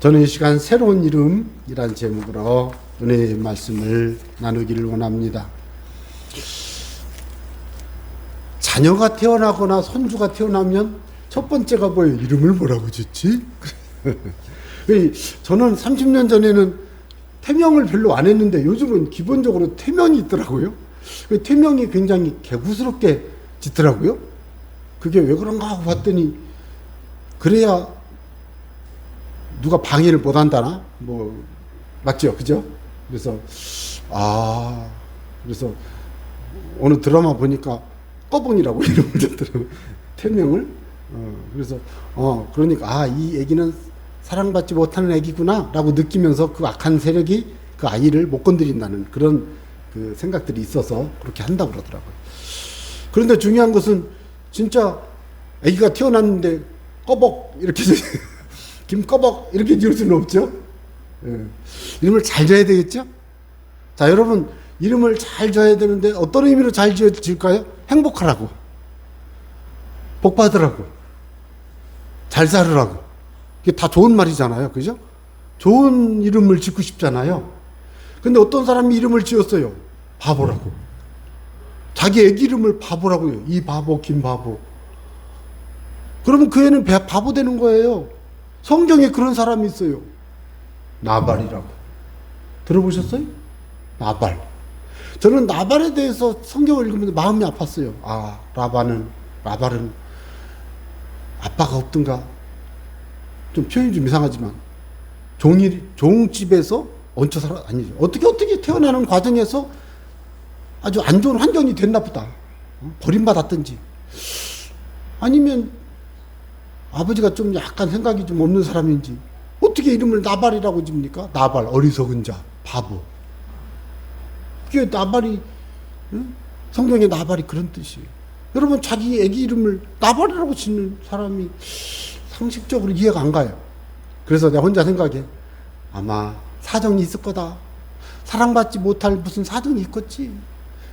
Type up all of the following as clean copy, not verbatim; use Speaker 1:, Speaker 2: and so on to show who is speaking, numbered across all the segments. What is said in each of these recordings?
Speaker 1: 저는 이 시간 새로운 이름이란 제목으로 은혜의 말씀을 나누기를 원합니다. 자녀가 태어나거나 손주가 태어나면 첫 번째가 뭐예요? 이름을 뭐라고 짓지? 저는 30년 전에는 태명을 별로 안 했는데 요즘은 기본적으로 태명이 있더라고요. 태명이 굉장히 개구스럽게 짓더라고요. 그게 왜 그런가 하고 봤더니 그래야 누가 방해를 못 한다나? 뭐 맞죠? 그죠? 그래서 그래서 어느 드라마 보니까 꺼봉이라고 이름을 줬더라고요. 태명을. 그래서 그러니까 이 애기는 사랑받지 못하는 애기구나 라고 느끼면서 그 악한 세력이 그 아이를 못 건드린다는 그런 그 생각들이 있어서 그렇게 한다고 그러더라고요. 그런데 중요한 것은 진짜 애기가 태어났는데 꺼벅 이렇게 김꺼벅 이렇게 지을 수는 없죠. 이름을 잘 줘야 되겠죠. 자, 여러분 이름을 잘 줘야 되는데 어떤 의미로 잘 지을까요? 행복하라고, 복 받으라고, 잘 살으라고. 이게 다 좋은 말이잖아요. 그죠? 좋은 이름을 짓고 싶잖아요. 근데 어떤 사람이 이름을 지었어요. 바보라고. 자기 애기 이름을 바보라고요. 이 바보, 김 바보. 그러면 그 애는 바보 되는 거예요. 성경에 그런 사람이 있어요. 나발이라고. 들어보셨어요? 나발. 저는 나발에 대해서 성경을 읽으면서 마음이 아팠어요. 나발은 아빠가 없던가. 좀 표현이 좀 이상하지만 종집에서 얹혀 살아 아니죠. 어떻게 태어나는 과정에서 아주 안 좋은 환경이 됐나 보다. 버림받았든지 아니면 아버지가 좀 약간 생각이 좀 없는 사람인지 어떻게 이름을 나발이라고 집니까? 나발, 어리석은 자, 바보. 그게 나발이, 성경의 나발이 그런 뜻이에요. 여러분 자기 애기 이름을 나발이라고 짓는 사람이 상식적으로 이해가 안 가요. 그래서 내가 혼자 생각해. 아마 사정이 있을 거다. 사랑받지 못할 무슨 사정이 있겠지.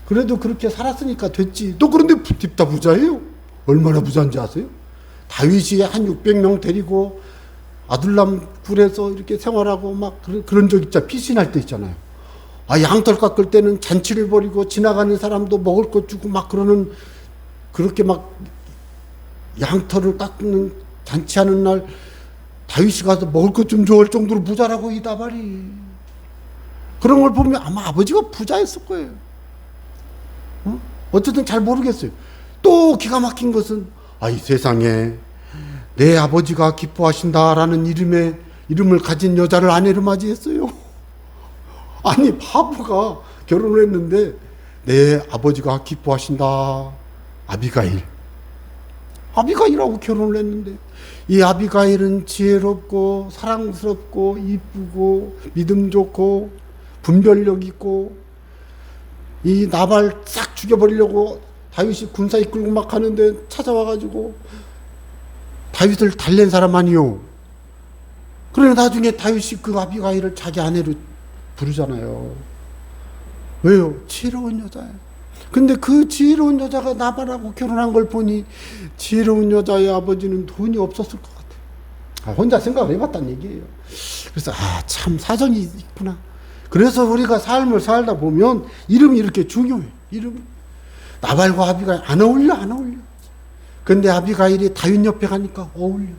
Speaker 1: 그래도 그렇게 살았으니까 됐지. 또 그런데 다 부자예요. 얼마나 부자인지 아세요? 다윗이 한 600명 데리고 아둘람 굴에서 이렇게 생활하고 막 그런 적 있잖아요. 피신할 때 있잖아요. 양털 깎을 때는 잔치를 벌이고 지나가는 사람도 먹을 것 주고 막 그러는, 그렇게 막 양털을 깎는 잔치하는 날 다윗이 가서 먹을 것 좀 좋을 정도로 부자라고 이 나발이. 그런 걸 보면 아마 아버지가 부자였을 거예요. 어쨌든 잘 모르겠어요. 또 기가 막힌 것은 이 세상에 내 아버지가 기뻐하신다라는 이름을 가진 여자를 아내로 맞이했어요. 아니 바보가 결혼을 했는데 내 아버지가 기뻐하신다. 아비가일하고 결혼을 했는데 이 아비가일은 지혜롭고 사랑스럽고 이쁘고 믿음 좋고 분별력 있고, 이 나발 싹 죽여버리려고 다윗이 군사 이끌고 막 하는데 찾아와가지고 다윗을 달랜 사람 아니요. 그러나 나중에 다윗이 그 아비가일을 자기 아내로 부르잖아요. 왜요? 지혜로운 여자예요. 근데 그 지혜로운 여자가 나발하고 결혼한 걸 보니 지혜로운 여자의 아버지는 돈이 없었을 것 같아요. 혼자 생각을 해봤다는 얘기예요. 그래서 참 사정이 있구나. 그래서 우리가 삶을 살다 보면 이름이 이렇게 중요해요. 이름. 나발과 아비가일 안 어울려. 근데 아비가일이 다윗 옆에 가니까 어울려.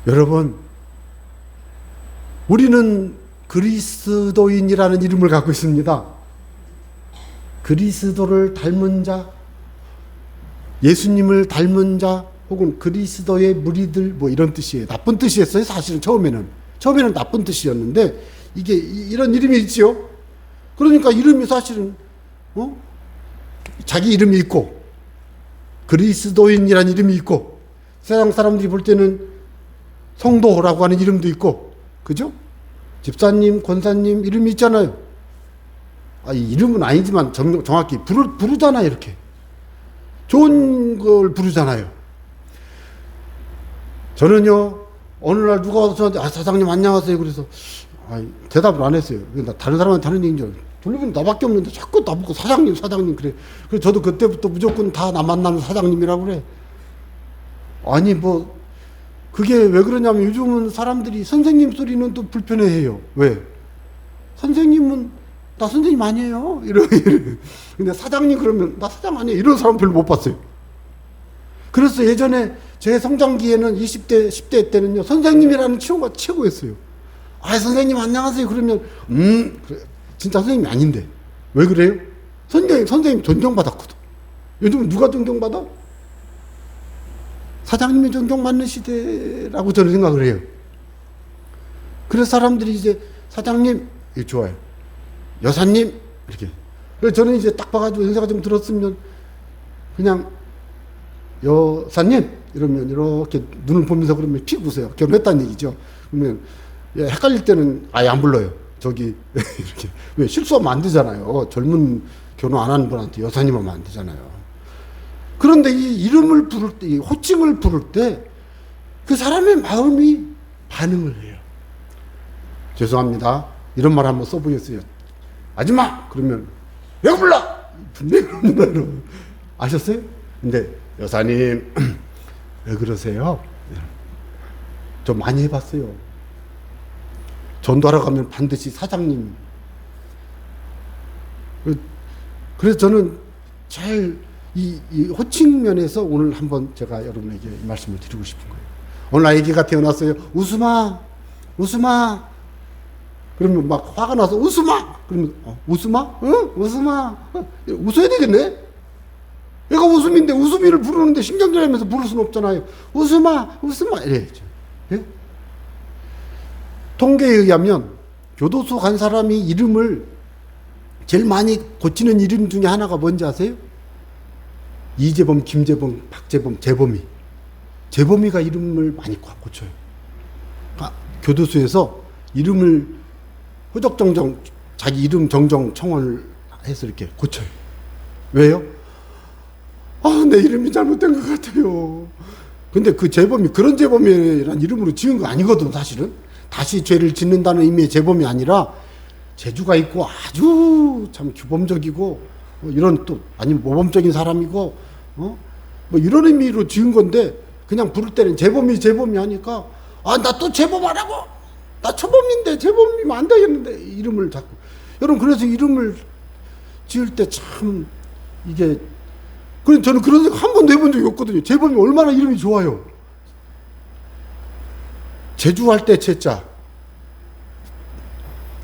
Speaker 1: 여러분, 우리는 그리스도인이라는 이름을 갖고 있습니다. 그리스도를 닮은 자, 예수님을 닮은 자, 혹은 그리스도의 무리들, 뭐 이런 뜻이에요. 나쁜 뜻이었어요. 사실은 처음에는 나쁜 뜻이었는데 이게 이런 이름이 있지요. 그러니까 이름이 사실은 자기 이름이 있고 그리스도인이라는 이름이 있고 세상 사람들이 볼 때는 성도라고 하는 이름도 있고, 그죠? 집사님, 권사님 이름이 있잖아요. 이 이름은 아니지만 정확히 부르잖아요. 이렇게 좋은 걸 부르잖아요. 저는요 어느 날 누가 와서 저한테 사장님 안녕하세요. 그래서 대답을 안 했어요. 다른 사람한테 하는 얘기인 줄 알았어요. 돌려보니 나밖에 없는데 자꾸 나보고 사장님 그래. 그래서 저도 그때부터 무조건 다 나 만나면 사장님이라고 그래. 아니 그게 왜 그러냐면 요즘은 사람들이 선생님 소리는 또 불편해해요. 왜? 선생님은 나 선생님 아니에요. 근데 사장님 그러면 나 사장 아니에요. 이런 사람 별로 못 봤어요. 그래서 예전에 제 성장기에는 20대, 10대 때는요, 선생님이라는 칭호가 최고였어요. 아, 선생님 안녕하세요. 그러면, 그래. 진짜 선생님이 아닌데. 왜 그래요? 선생님 존경받았거든. 요즘은 누가 존경받아? 사장님이 존경받는 시대라고 저는 생각을 해요. 그래서 사람들이 이제 사장님, 이게 좋아요. 여사님, 이렇게. 그래서 저는 이제 딱 봐가지고 연세가 좀 들었으면 그냥 여사님 이러면 이렇게 눈을 보면서 그러면 픽 웃어요. 결혼했다는 얘기죠. 그러면 헷갈릴 때는 아예 안 불러요. 저기 이렇게. 왜 실수하면 안 되잖아요. 젊은 결혼 안 하는 분한테 여사님 하면 안 되잖아요. 그런데 이 이름을 부를 때, 이 호칭을 부를 때 그 사람의 마음이 반응을 해요. 죄송합니다. 이런 말 한번 써보겠어요. 아줌마! 그러면 왜 불러? 분명히 그럽니다. 아셨어요? 근데 여사님 왜 그러세요? 저 많이 해봤어요. 전도하러 가면 반드시 사장님. 그래서 저는 잘 이 호칭 면에서 오늘 한번 제가 여러분에게 이 말씀을 드리고 싶은 거예요. 오늘 아이가 태어났어요. 웃음아, 웃음아. 그러면 막 화가 나서 웃음아. 그러면 웃음아? 응? 웃음아. 웃어야 되겠네. 얘가 웃음인데 웃음이를 부르는데 신경질하면서 부를 수는 없잖아요. 웃음아, 웃음아 이래야죠. 예? 통계에 의하면 교도소 간 사람이 이름을 제일 많이 고치는 이름 중에 하나가 뭔지 아세요? 이재범, 김재범, 박재범, 재범이가 이름을 많이 고쳐요. 그러니까 교도소에서 이름을 허적정정 자기 이름 정정 청원을 해서 이렇게 고쳐요. 왜요? 아, 내 이름이 잘못된 것 같아요. 근데 그 재범이 그런 재범이라는 이름으로 지은 거 아니거든. 사실은 다시 죄를 짓는다는 의미의 재범이 아니라 재주가 있고 아주 참 규범적이고 이런 또 아니면 모범적인 사람이고 뭐 이런 의미로 지은 건데 그냥 부를 때는 재범이 하니까 아, 나 또 재범하라고, 나 초범인데 재범이면 안 되겠는데 이름을 자꾸. 여러분 그래서 이름을 지을 때 참 이게 그래 저는 그런 생각 한 번도 해본 적이 없거든요. 재범이 얼마나 이름이 좋아요. 재주할 때 재자,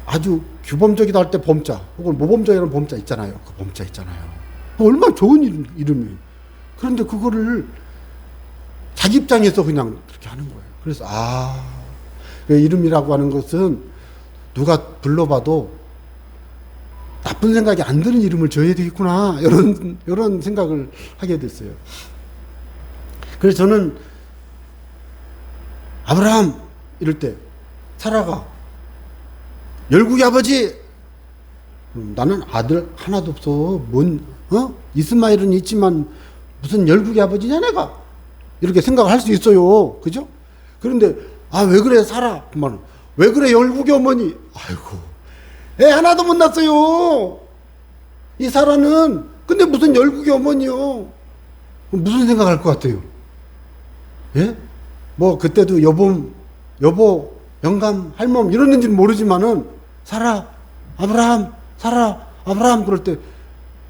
Speaker 1: 아주 규범적이다 할 때 범자, 혹은 모범적이라는 범자 있잖아요. 그 범자 있잖아요. 얼마나 좋은 이름이에요. 그런데 그거를 자기 입장에서 그냥 그렇게 하는 거예요. 그래서 이름이라고 하는 것은 누가 불러봐도 나쁜 생각이 안 드는 이름을 줘야 되겠구나 이런 생각을 하게 됐어요. 그래서 저는 아브라함 이럴 때 사라가 열국의 아버지, 나는 아들 하나도 없어. 이스마엘은 있지만 무슨 열국의 아버지냐 내가 이렇게 생각을 할 수 있어요. 그죠? 그런데 왜 그래 사라? 그만 왜 그래 열국의 어머니? 아이고 애 하나도 못 낳았어요. 이 사라는. 근데 무슨 열국의 어머니요? 무슨 생각할 것 같아요? 예? 뭐 그때도 여보, 영감, 할멈 이러는지는 모르지만은 사라, 아브라함 그럴 때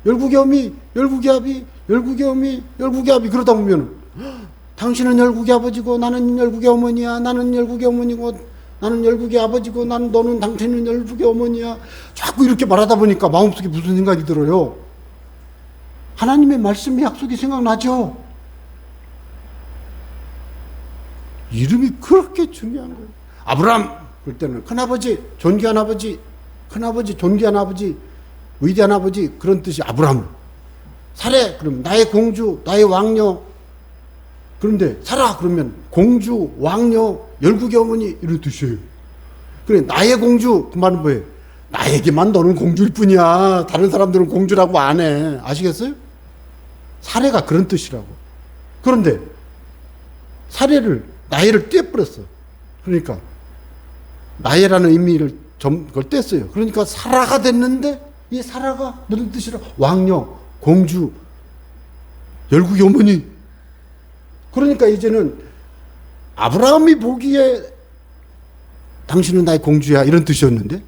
Speaker 1: 열국의 어미, 열국의 아비, 열국의 어미, 열국의 아비 그러다 보면은 당신은 열국의 아버지고 나는 열국의 어머니야. 나는 열국의 어머니고 나는 열국의 아버지고 너는 당신은 열국의 어머니야. 자꾸 이렇게 말하다 보니까 마음속에 무슨 생각이 들어요? 하나님의 말씀의 약속이 생각나죠? 이름이 그렇게 중요한 거예요. 아브라함 그럴 때는 큰아버지, 존귀한 아버지, 큰아버지, 존귀한 아버지, 위대한 아버지 그런 뜻이 아브라함. 사례 그럼 나의 공주, 나의 왕녀. 그런데 사라 그러면 공주, 왕녀, 열국의 어머니 이런 뜻이에요. 그래 나의 공주 그 말은 뭐예요? 나에게만 너는 공주일 뿐이야. 다른 사람들은 공주라고 안 해. 아시겠어요? 사례가 그런 뜻이라고. 그런데 나이를 떼버렸어. 그러니까 나이라는 의미를 그걸 뗐어요. 그러니까 사라가 됐는데 이 사라가 무슨 뜻이라? 왕녀, 공주, 열국의 어머니. 그러니까 이제는 아브라함이 보기에 당신은 나의 공주야 이런 뜻이었는데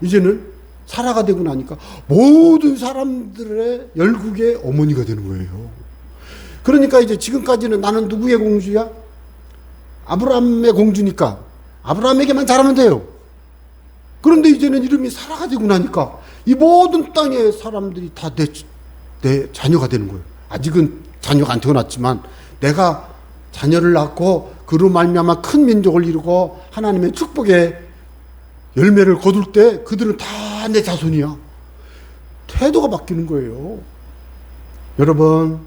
Speaker 1: 이제는 사라가 되고 나니까 모든 사람들의 열국의 어머니가 되는 거예요. 그러니까 이제 지금까지는 나는 누구의 공주야? 아브라함의 공주니까 아브라함에게만 잘하면 돼요. 그런데 이제는 이름이 사라가 되고 나니까 이 모든 땅의 사람들이 다 내 자녀가 되는 거예요. 아직은 자녀가 안 태어났지만 내가 자녀를 낳고 그로 말미암아 큰 민족을 이루고 하나님의 축복의 열매를 거둘 때 그들은 다 내 자손이야. 태도가 바뀌는 거예요. 여러분,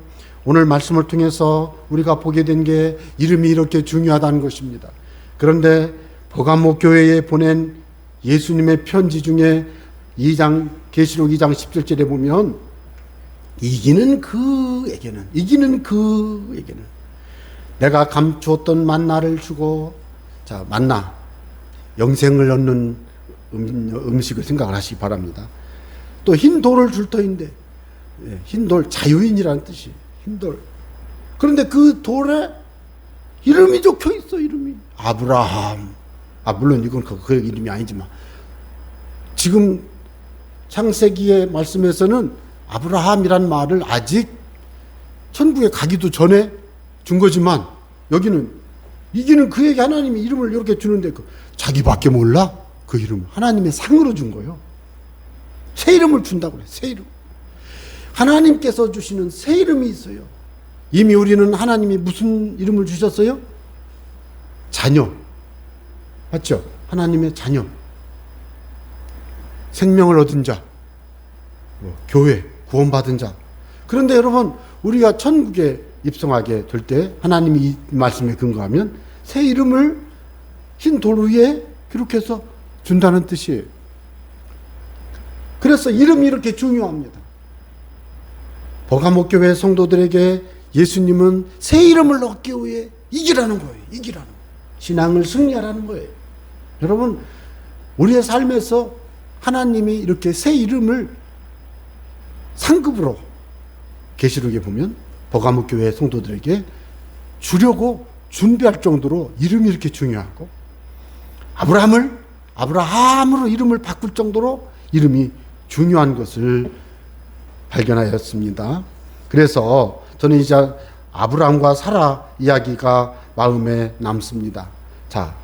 Speaker 1: 오늘 말씀을 통해서 우리가 보게 된 게 이름이 이렇게 중요하다는 것입니다. 그런데 버가모 교회에 보낸 예수님의 편지 중에 계시록 2장 17절에 보면 이기는 그에게는 내가 감추었던 만나를 주고, 자, 만나, 영생을 얻는 음식을 생각을 하시기 바랍니다. 또 흰 돌을 줄 터인데, 흰 돌, 자유인이라는 뜻이에요. 흰 돌. 그런데 그 돌에 이름이 적혀 있어, 이름이. 아브라함. 물론 이건 그 이름이 아니지만. 지금 창세기의 말씀에서는 아브라함이란 말을 아직 천국에 가기도 전에 준 거지만, 여기는 이기는 그에게 하나님이 이름을 이렇게 주는데 자기밖에 몰라? 그 이름을 하나님의 상으로 준 거예요. 새 이름을 준다고 그래. 새 이름. 하나님께서 주시는 새 이름이 있어요. 이미 우리는 하나님이 무슨 이름을 주셨어요? 자녀. 맞죠? 하나님의 자녀. 생명을 얻은 자. 교회. 구원받은 자. 그런데 여러분, 우리가 천국에 입성하게 될 때 하나님이 이 말씀에 근거하면 새 이름을 흰 돌 위에 기록해서 준다는 뜻이에요. 그래서 이름이 이렇게 중요합니다. 버가모 교회 성도들에게 예수님은 새 이름을 얻기 위해 이기라는 거예요. 이기라는 거예요. 신앙을 승리하라는 거예요. 여러분, 우리의 삶에서 하나님이 이렇게 새 이름을 상급으로 계시록에 보면 버가모 교회 성도들에게 주려고 준비할 정도로 이름이 이렇게 중요하고, 아브라함으로 이름을 바꿀 정도로 이름이 중요한 것을 발견하였습니다. 그래서 저는 이제 아브라함과 사라 이야기가 마음에 남습니다. 자,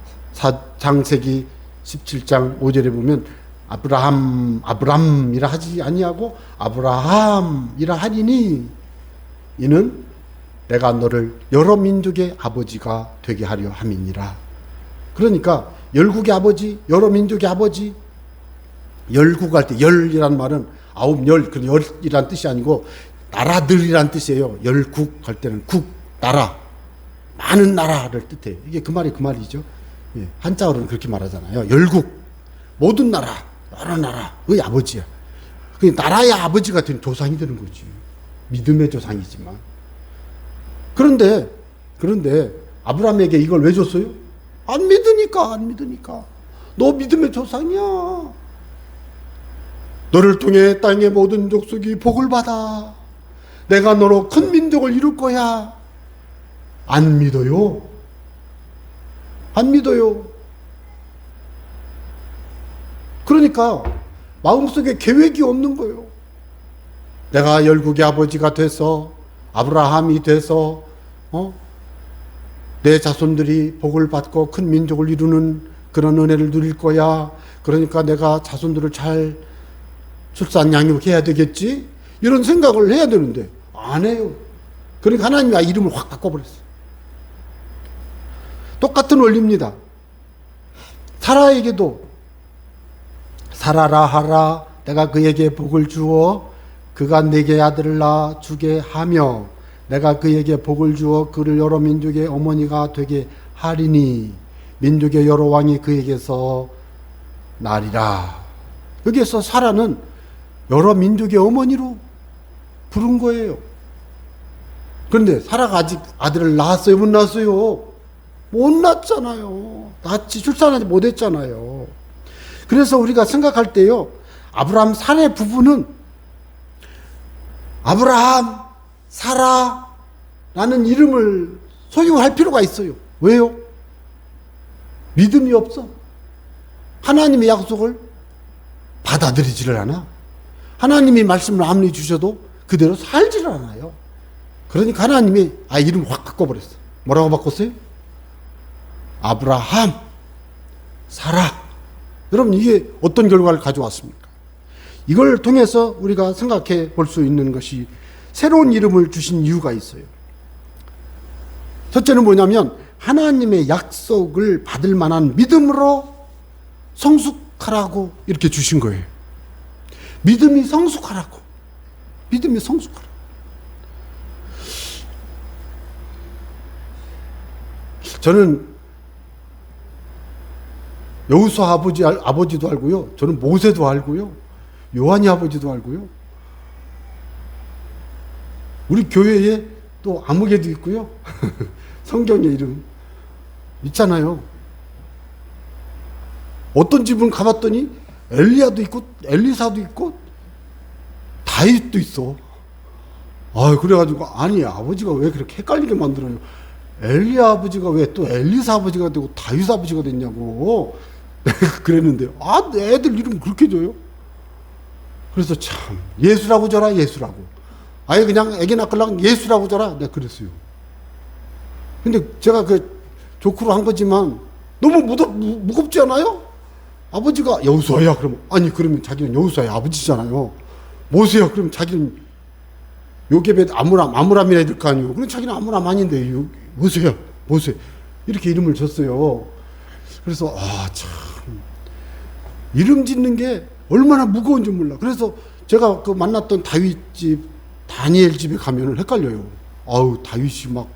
Speaker 1: 창세기 17장 5절에 보면 아브람이라 하지 아니하고 아브라함이라 하리니 이는 내가 너를 여러 민족의 아버지가 되게 하려 함이니라. 그러니까 열국의 아버지, 여러 민족의 아버지. 열국 할 때 열이란 말은 아홉 열, 그 열이란 뜻이 아니고 나라들이란 뜻이에요. 열국 할 때는 국, 나라, 많은 나라를 뜻해요. 이게 그 말이죠. 예, 한자어로는 그렇게 말하잖아요. 열국, 모든 나라, 여러 나라의 아버지야. 그 나라의 아버지가 된 조상이 되는 거지. 믿음의 조상이지만. 그런데 아브라함에게 이걸 왜 줬어요? 안 믿으니까. 너 믿음의 조상이야. 너를 통해 땅의 모든 족속이 복을 받아. 내가 너로 큰 민족을 이룰 거야. 안 믿어요. 그러니까 마음속에 계획이 없는 거예요. 내가 열국의 아버지가 돼서, 아브라함이 돼서 내 자손들이 복을 받고 큰 민족을 이루는 그런 은혜를 누릴 거야. 그러니까 내가 자손들을 잘 출산 양육해야 되겠지? 이런 생각을 해야 되는데 안 해요. 그러니까 하나님이 이름을 확 바꿔버렸어요. 똑같은 원리입니다. 사라에게도 사라라 하라, 내가 그에게 복을 주어 그가 내게 아들을 낳아 주게 하며 내가 그에게 복을 주어 그를 여러 민족의 어머니가 되게 하리니 민족의 여러 왕이 그에게서 나리라. 여기에서 사라는 여러 민족의 어머니로 부른 거예요. 그런데 사라가 아직 아들을 낳았어요? 못 낳았어요? 못 낳았잖아요. 출산하지 못했잖아요. 그래서 우리가 생각할 때요, 아브라함 사라의 부부는 아브라함, 사라라는 이름을 소유할 필요가 있어요. 왜요? 믿음이 없어. 하나님의 약속을 받아들이지를 않아. 하나님이 말씀을 아무리 주셔도 그대로 살지를 않아요. 그러니까 하나님이 이름 확 바꿔버렸어. 뭐라고 바꿨어요? 아브라함, 사라. 여러분, 이게 어떤 결과를 가져왔습니까? 이걸 통해서 우리가 생각해 볼 수 있는 것이 새로운 이름을 주신 이유가 있어요. 첫째는 뭐냐면 하나님의 약속을 받을 만한 믿음으로 성숙하라고 이렇게 주신 거예요. 믿음이 성숙하라고. 믿음이 성숙하라고. 저는 여호수아 아버지도 알고요. 저는 모세도 알고요. 요한이 아버지도 알고요. 우리 교회에 또 아무개도 있고요. 성경의 이름 있잖아요. 어떤 집은 가봤더니 엘리야도 있고 엘리사도 있고 다윗도 있어. 그래가지고 아버지가 왜 그렇게 헷갈리게 만들어요? 엘리야 아버지가 왜 또 엘리사 아버지가 되고 다윗 아버지가 됐냐고 그랬는데요. 애들 이름 그렇게 줘요? 그래서 참 예수라고 줘라. 예수라고. 아예 그냥 애기 낳으려고 예수라고 줘라. 내가 그랬어요. 근데 제가 조크로 한 거지만 너무 무겁지 않아요? 아버지가 여호수아야 그러면 그러면 자기는 여호수아의 아버지잖아요. 모세야 그러면 자기는 요게벳 아므람이라 될 거 아니에요. 그럼 자기는 아므람 아닌데 모세야 모세 이렇게 이름을 줬어요. 그래서 참 이름 짓는 게 얼마나 무거운 줄 몰라. 그래서 제가 만났던 다윗 집 다니엘 집에 가면은 헷갈려요. 다윗이 막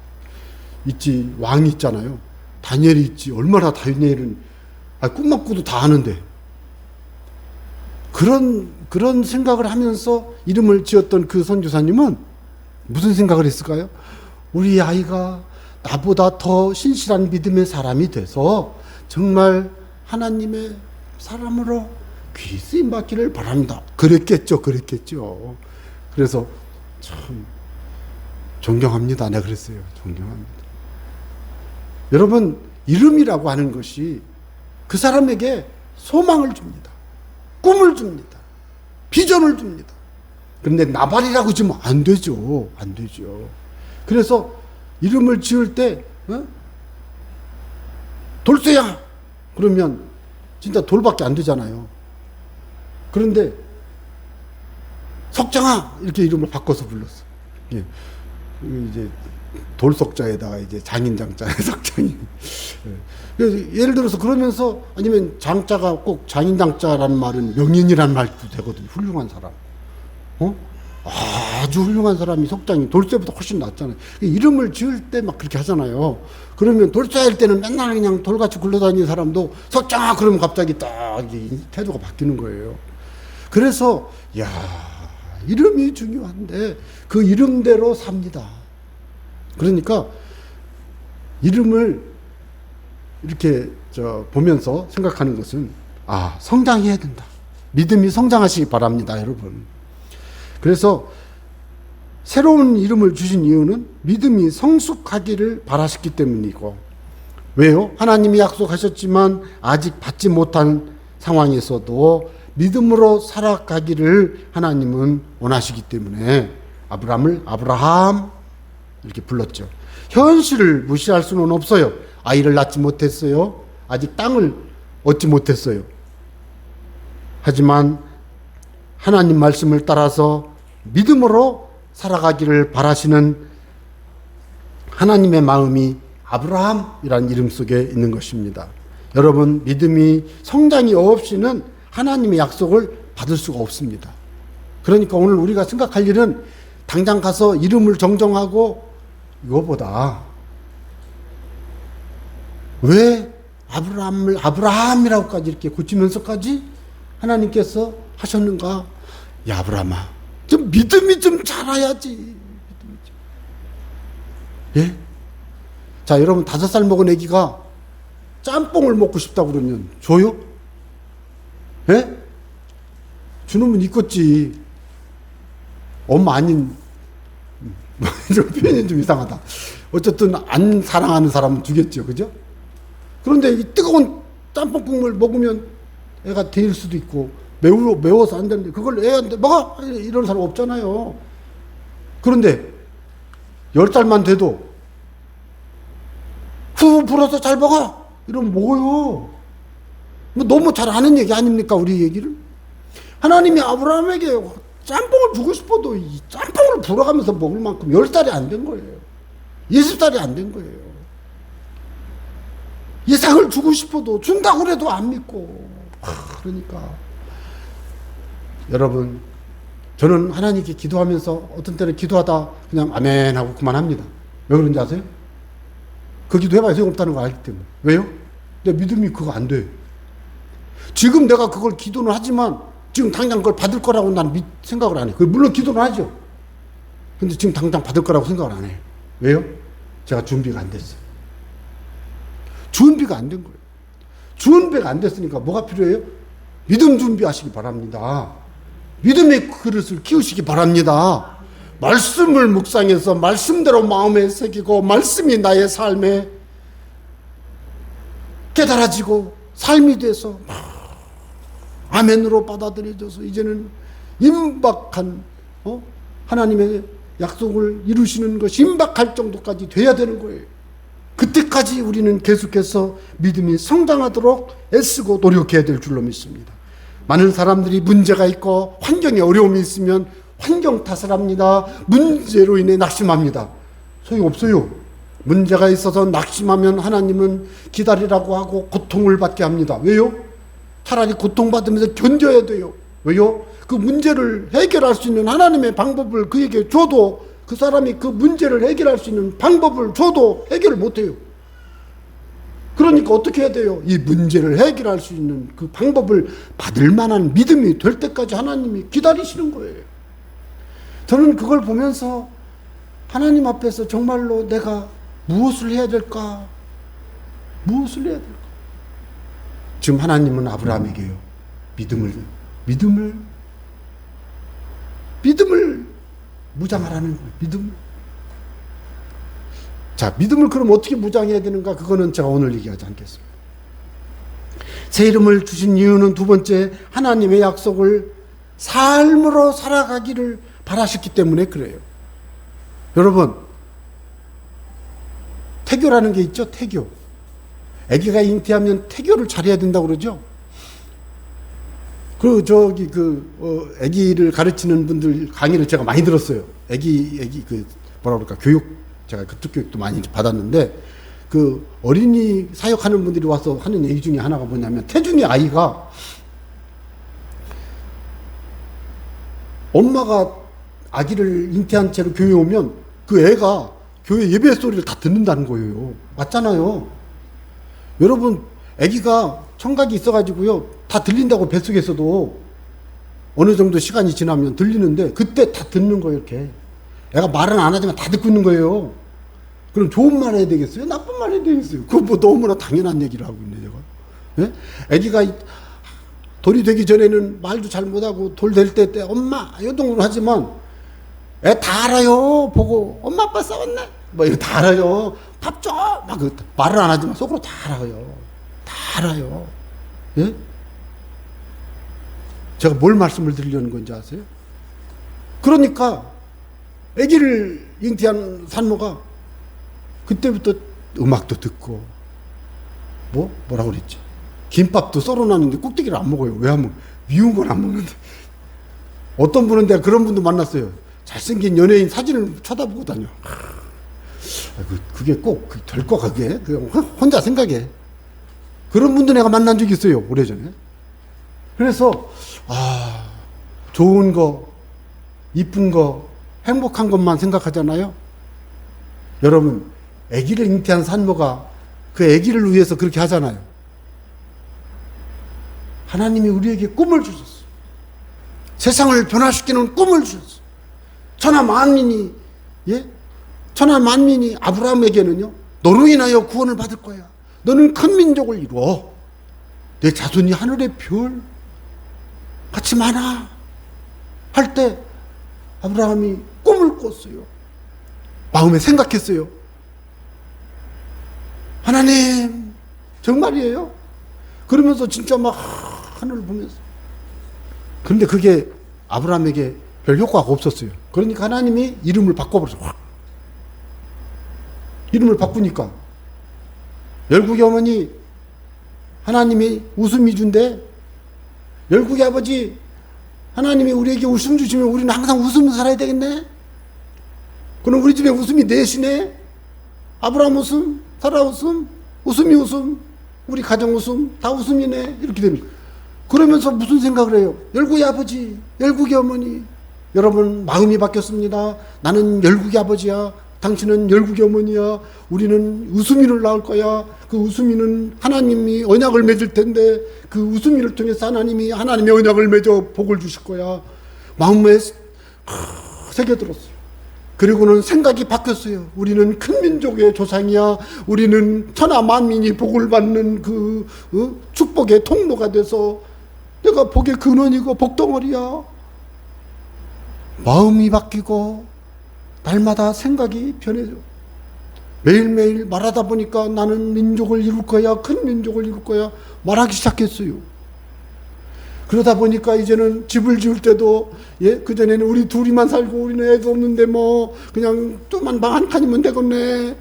Speaker 1: 있지, 왕이 있잖아요. 다니엘이 있지. 얼마나 다니엘은 꿈만 꾸도 다 아는데. 그런 생각을 하면서 이름을 지었던 그 선교사님은 무슨 생각을 했을까요? 우리 아이가 나보다 더 신실한 믿음의 사람이 돼서 정말 하나님의 사람으로 귀 쓰임 받기를 바랍니다. 그랬겠죠. 그래서 참 존경합니다. 내가 그랬어요. 존경합니다. 여러분, 이름이라고 하는 것이 그 사람에게 소망을 줍니다. 꿈을 줍니다. 비전을 줍니다. 그런데 나발이라고 지으면 안 되죠. 그래서 이름을 지을 때 돌쇠야 그러면 진짜 돌밖에 안 되잖아요. 그런데 석장아 이렇게 이름을 바꿔서 불렀어. 예. 이제 돌석자에다가 이제 장인장자에 석장이. 예. 예를 들어서 그러면서 아니면 장자가 꼭 장인장자라는 말은 명인이라는 말도 되거든요. 훌륭한 사람. 아주 훌륭한 사람이 석장이 돌쇠보다 훨씬 낫잖아요. 이름을 지을 때 막 그렇게 하잖아요. 그러면 돌쇠일 때는 맨날 그냥 돌같이 굴러다니는 사람도 석장아 그러면 갑자기 딱 태도가 바뀌는 거예요. 그래서 이름이 중요한데 그 이름대로 삽니다. 그러니까 이름을 이렇게 보면서 생각하는 것은 성장해야 된다. 믿음이 성장하시기 바랍니다, 여러분. 그래서 새로운 이름을 주신 이유는 믿음이 성숙하기를 바라셨기 때문이고, 왜요? 하나님이 약속하셨지만 아직 받지 못한 상황에서도 믿음으로 살아가기를 하나님은 원하시기 때문에 아브라함을 아브라함 이렇게 불렀죠. 현실을 무시할 수는 없어요. 아이를 낳지 못했어요. 아직 땅을 얻지 못했어요. 하지만 하나님 말씀을 따라서 믿음으로 살아가기를 바라시는 하나님의 마음이 아브라함이라는 이름 속에 있는 것입니다. 여러분, 믿음이 성장이 없이는 하나님의 약속을 받을 수가 없습니다. 그러니까 오늘 우리가 생각할 일은 당장 가서 이름을 정정하고 이거보다 왜 아브라함을 아브라함이라고까지 이렇게 고치면서까지 하나님께서 하셨는가? 야, 아브라함아, 좀 믿음이 좀 자라야지. 예? 자, 여러분 5살 먹은 애기가 짬뽕을 먹고 싶다고 그러면 줘요? 예? 주는 분 있겠지. 엄마 아닌, 좀 표현이 좀 이상하다. 어쨌든 안 사랑하는 사람은 주겠죠. 그죠? 그런데 이 뜨거운 짬뽕 국물 먹으면 애가 데일 수도 있고 매워서 안 되는데 그걸 애한테 먹어! 이런 사람 없잖아요. 그런데 10살만 돼도 후 불어서 잘 먹어! 이러면 먹어요. 뭐 너무 잘 아는 얘기 아닙니까, 우리 얘기를? 하나님이 아브라함에게 짬뽕을 주고 싶어도 이 짬뽕을 불어가면서 먹을 만큼 10살이 안 된 거예요. 20살이 안 된 거예요. 이삭을 주고 싶어도 준다고 그래도 안 믿고. 그러니까 여러분, 저는 하나님께 기도하면서 어떤 때는 기도하다 그냥 아멘 하고 그만합니다. 왜 그런지 아세요? 그 기도해봐야 소용없다는 걸 알기 때문에. 왜요? 내 믿음이 그거 안 돼. 지금 내가 그걸 기도는 하지만 지금 당장 그걸 받을 거라고 난 생각을 안 해. 물론 기도는 하죠. 근데 지금 당장 받을 거라고 생각을 안 해요. 왜요? 제가 준비가 안 됐어요. 준비가 안 된 거예요. 준비가 안 됐으니까 뭐가 필요해요? 믿음 준비하시기 바랍니다. 믿음의 그릇을 키우시기 바랍니다. 말씀을 묵상해서 말씀대로 마음에 새기고 말씀이 나의 삶에 깨달아지고 삶이 돼서 아멘으로 받아들여져서 이제는 임박한 하나님의 약속을 이루시는 것이 임박할 정도까지 돼야 되는 거예요. 그때까지 우리는 계속해서 믿음이 성장하도록 애쓰고 노력해야 될 줄로 믿습니다. 많은 사람들이 문제가 있고 환경에 어려움이 있으면 환경 탓을 합니다. 문제로 인해 낙심합니다. 소용없어요. 문제가 있어서 낙심하면 하나님은 기다리라고 하고 고통을 받게 합니다. 왜요? 차라리 고통받으면서 견뎌야 돼요. 왜요? 그 문제를 해결할 수 있는 하나님의 방법을 그에게 줘도 그 사람이 그 문제를 해결할 수 있는 방법을 줘도 해결을 못해요. 그러니까 어떻게 해야 돼요? 이 문제를 해결할 수 있는 그 방법을 받을 만한 믿음이 될 때까지 하나님이 기다리시는 거예요. 저는 그걸 보면서 하나님 앞에서 정말로 내가 무엇을 해야 될까? 무엇을 해야 될까? 지금 하나님은 아브라함에게요. 믿음을 무장하라는 거예요. 믿음을. 자, 믿음을 그럼 어떻게 무장해야 되는가? 그거는 제가 오늘 얘기하지 않겠습니다. 새 이름을 주신 이유는 두 번째, 하나님의 약속을 삶으로 살아가기를 바라셨기 때문에 그래요. 여러분, 태교라는 게 있죠. 태교. 아기가 잉태하면 태교를 잘해야 된다고 그러죠. 아기를 가르치는 분들 강의를 제가 많이 들었어요. 뭐라 그럴까, 교육, 제가 그쪽 교육도 많이 받았는데, 어린이 사역하는 분들이 와서 하는 얘기 중에 하나가 뭐냐면, 태중의 아이가 엄마가 아기를 잉태한 채로 교회에 오면 그 애가 교회 예배 소리를 다 듣는다는 거예요. 맞잖아요. 여러분, 아기가 청각이 있어가지고요, 다 들린다고 뱃속에서도 어느 정도 시간이 지나면 들리는데 그때 다 듣는 거예요. 이렇게 애가 말은 안 하지만 다 듣고 있는 거예요. 그럼 좋은 말 해야 되겠어요? 나쁜 말 해야 되겠어요? 그거 뭐 너무나 당연한 얘기를 하고 있네 제가. 예? 아기가 돌이 되기 전에는 말도 잘 못하고 돌 될 때 엄마 이 정도는 하지만 애 다 알아요. 보고 엄마 아빠 싸웠네 뭐 이거 다 알아요. 밥 줘 막 말을 안 하지만 속으로 다 알아요. 다 알아요. 예? 제가 뭘 말씀을 드리려는 건지 아세요? 그러니까 아기를 잉태한 산모가 그때부터 음악도 듣고 뭐라고 그랬지? 김밥도 썰어놨는데 꼭대기를 안 먹어요. 왜 안 먹어? 미운 건 안 먹는데. 어떤 분은 내가 그런 분도 만났어요. 잘생긴 연예인 사진을 쳐다보고 다녀. 그게 꼭 될까 그게? 그냥 혼자 생각해. 그런 분도 내가 만난 적이 있어요. 오래전에. 그래서 좋은 거, 이쁜 거, 행복한 것만 생각하잖아요. 여러분, 아기를 잉태한 산모가 그 아기를 위해서 그렇게 하잖아요. 하나님이 우리에게 꿈을 주셨어요. 세상을 변화시키는 꿈을 주셨어요. 천하 만민이 아브라함에게는요, 너로 인하여 구원을 받을 거야. 너는 큰 민족을 이루어. 내 자손이 하늘의 별 같이 많아. 할 때 아브라함이 꿈을 꿨어요. 마음에 생각했어요. 하나님, 정말이에요. 그러면서 진짜 막 하늘을 보면서. 그런데 그게 아브라함에게 별 효과가 없었어요. 그러니까 하나님이 이름을 바꿔버렸어요. 확. 이름을 바꾸니까 열국의 어머니 하나님이 웃음이 준대. 열국의 아버지 하나님이 우리에게 웃음 주시면 우리는 항상 웃으면서 살아야 되겠네. 그럼 우리 집에 웃음이 넷이네. 아브라함 웃음, 사라 웃음, 웃음이 웃음, 우리 가정 웃음, 다 웃음이네. 이렇게 됩니다. 그러면서 무슨 생각을 해요? 열국의 아버지, 열국의 어머니. 여러분 마음이 바뀌었습니다. 나는 열국의 아버지야. 당신은 열국의 어머니야. 우리는 웃음이를 낳을 거야. 그 웃음이는 하나님이 언약을 맺을 텐데 그 웃음이를 통해서 하나님이 하나님의 언약을 맺어 복을 주실 거야. 마음에 새겨들었어요. 그리고는 생각이 바뀌었어요. 우리는 큰 민족의 조상이야. 우리는 천하 만민이 복을 받는 그 축복의 통로가 돼서 내가 복의 근원이고 복덩어리야. 마음이 바뀌고 날마다 생각이 변해져. 매일매일 말하다 보니까 나는 민족을 이룰 거야. 큰 민족을 이룰 거야. 말하기 시작했어요. 그러다 보니까 이제는 집을 지을 때도 그전에는 우리 둘이만 살고 우리는 애도 없는데 뭐 그냥 뚜만 방 한 칸이면 되겠네.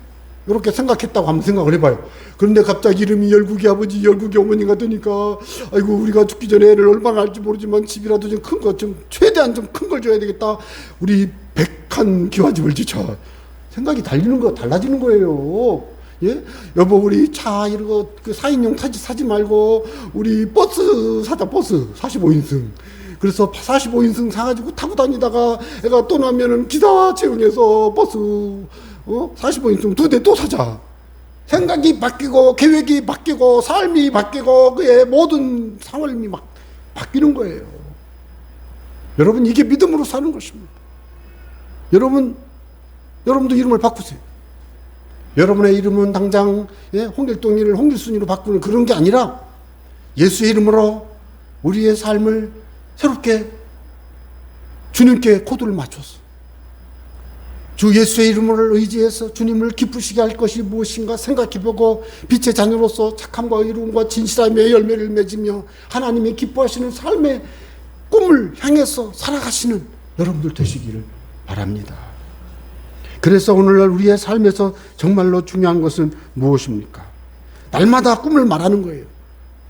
Speaker 1: 이렇게 생각했다고 한번 생각을 해봐요. 그런데 갑자기 이름이 열국의 아버지, 열국의 어머니가 되니까 아이고 우리가 죽기 전에 애를 얼마나 할지 모르지만 집이라도 좀 큰 거, 좀 최대한 좀 큰 걸 줘야 되겠다. 우리 100칸 기와집을 짓자. 생각이 달라지는 거예요. 예? 여보 우리 차 이런 거 그 4인용 사지 말고 우리 버스 사자. 버스 45인승. 그래서 45인승 사가지고 타고 다니다가 애가 또 나면은 기사 채용해서 버스 45인승 2대 또 사자. 생각이 바뀌고 계획이 바뀌고 삶이 바뀌고 그의 모든 상황이 막 바뀌는 거예요. 여러분 이게 믿음으로 사는 것입니다. 여러분도 이름을 바꾸세요. 여러분의 이름은 당장 홍길동이를 홍길순이로 바꾸는 그런 게 아니라 예수의 이름으로 우리의 삶을 새롭게 주님께 코드를 맞췄어. 주 예수의 이름을 의지해서 주님을 기쁘시게 할 것이 무엇인가 생각해보고 빛의 자녀로서 착함과 의로움과 진실함의 열매를 맺으며 하나님이 기뻐하시는 삶의 꿈을 향해서 살아가시는 여러분들 되시기를 바랍니다. 그래서 오늘날 우리의 삶에서 정말로 중요한 것은 무엇입니까? 날마다 꿈을 말하는 거예요.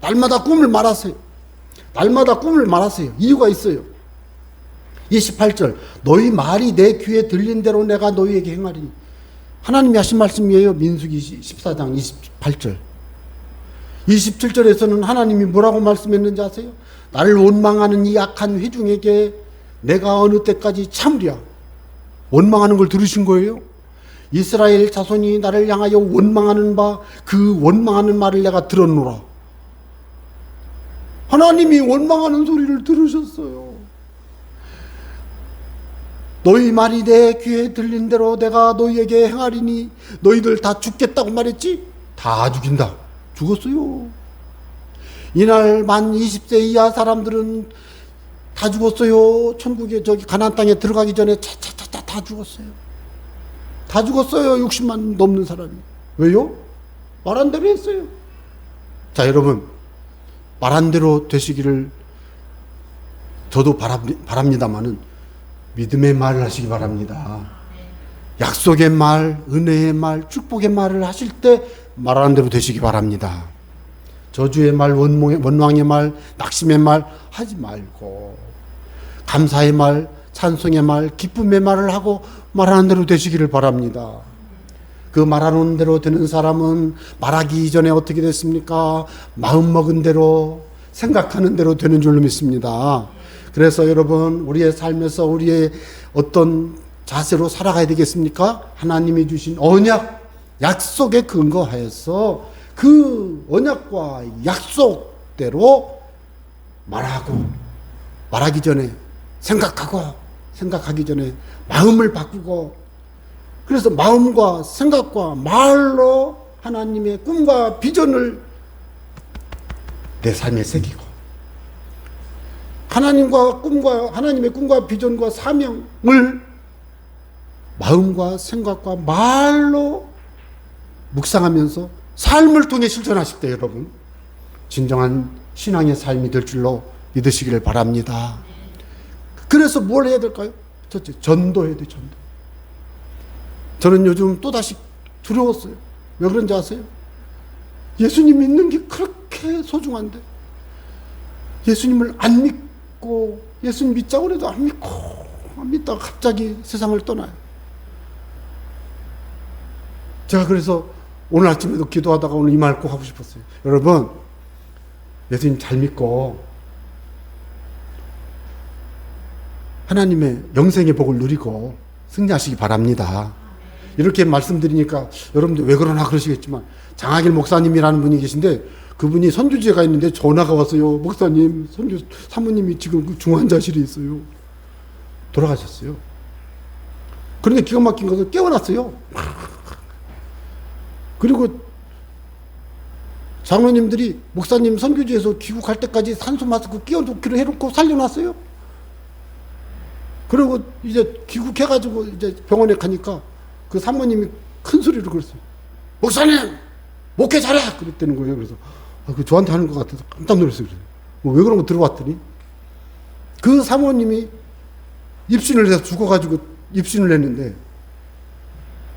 Speaker 1: 날마다 꿈을 말하세요. 날마다 꿈을 말하세요. 이유가 있어요. 28절 너희 말이 내 귀에 들린 대로 내가 너희에게 행하리니. 하나님이 하신 말씀이에요. 민수기 14장 28절. 27절에서는 하나님이 뭐라고 말씀했는지 아세요? 나를 원망하는 이 악한 회중에게 내가 어느 때까지 참으랴. 원망하는 걸 들으신 거예요? 이스라엘 자손이 나를 향하여 원망하는 바 그 원망하는 말을 내가 들었노라. 하나님이 원망하는 소리를 들으셨어요. 너희 말이 내 귀에 들린 대로 내가 너희에게 행하리니. 너희들 다 죽겠다고 말했지? 다 죽인다. 죽었어요. 이날 만 20세 이하 사람들은 다 죽었어요. 천국에 가나안 땅에 들어가기 전에 차차차차 다 죽었어요. 다 죽었어요. 60만 넘는 사람이. 왜요? 말한 대로 했어요. 자, 여러분 말한 대로 되시기를 저도 바랍니다마는 믿음의 말을 하시기 바랍니다. 약속의 말, 은혜의 말, 축복의 말을 하실 때 말하는 대로 되시기 바랍니다. 저주의 말, 원망의 말, 낙심의 말 하지 말고 감사의 말, 찬송의 말, 기쁨의 말을 하고 말하는 대로 되시기를 바랍니다. 그 말하는 대로 되는 사람은 말하기 이전에 어떻게 됐습니까? 마음먹은 대로, 생각하는 대로 되는 줄로 믿습니다. 그래서 여러분 우리의 삶에서 우리의 어떤 자세로 살아가야 되겠습니까? 하나님이 주신 언약, 약속에 근거하여서 그 언약과 약속대로 말하기 전에 생각하기 전에 마음을 바꾸고, 그래서 마음과 생각과 말로 하나님의 꿈과 비전을 내 삶에 새기고, 하나님의 꿈과 비전과 사명을 마음과 생각과 말로 묵상하면서 삶을 통해 실천하실 때 여러분 진정한 신앙의 삶이 될 줄로 믿으시기를 바랍니다. 그래서 뭘 해야 될까요? 첫째, 전도해야 돼요. 전도. 저는 요즘 또다시 두려웠어요. 왜 그런지 아세요? 예수님 믿는 게 그렇게 소중한데 예수님을 안 믿고 예수님 믿자고 해도 안 믿다가 갑자기 세상을 떠나요. 제가 그래서 오늘 아침에도 기도하다가 오늘 이 말 꼭 하고 싶었어요. 여러분, 예수님 잘 믿고 하나님의 영생의 복을 누리고 승리하시기 바랍니다. 이렇게 말씀드리니까 여러분들 왜 그러나 그러시겠지만 장하길 목사님이라는 분이 계신데 그분이 선교지가 있는데 전화가 왔어요. 목사님, 선교 사모님이 지금 중환자실에 있어요. 돌아가셨어요. 그런데 기가 막힌 것을 깨어났어요. 그리고 장로님들이 목사님 선교지에서 귀국할 때까지 산소 마스크 끼워놓기로 해놓고 살려놨어요. 그리고 이제 귀국해가지고 이제 병원에 가니까 그 사모님이 큰 소리로 그랬어요. 목사님, 목회 잘해! 그랬다는 거예요. 그래서 그 저한테 하는 것 같아서 깜짝 놀랐어요. 왜 그런 거 들어봤더니 그 사모님이 입신을 해서 죽어가지고 입신을 했는데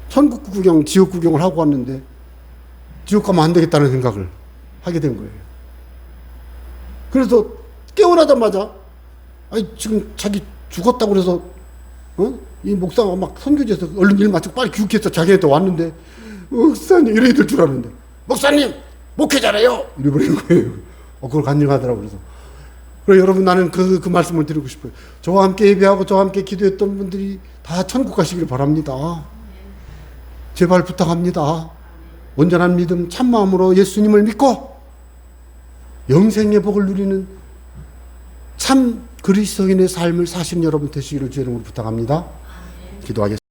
Speaker 1: 천국 구경, 지옥 구경을 하고 왔는데 지옥 가면 안 되겠다는 생각을 하게 된 거예요. 그래서 깨어나자마자 아니 지금 자기 죽었다고 그래서 이 목사가 막 선교지에서 얼른 일 마치고 빨리 귀국해서 자기한테 왔는데 목사님 이래야 될 줄 알았는데 목사님 목회 잘해요 이래버리는 거예요. 그걸 간증하더라고요. 그래서 여러분 나는 그 말씀을 드리고 싶어요. 저와 함께 예배하고 저와 함께 기도했던 분들이 다 천국 가시기를 바랍니다. 제발 부탁합니다. 온전한 믿음 참마음으로 예수님을 믿고 영생의 복을 누리는 참 그리스도인의 삶을 사시는 여러분 되시기를 주의 이름으로 부탁합니다. 기도하겠습니다.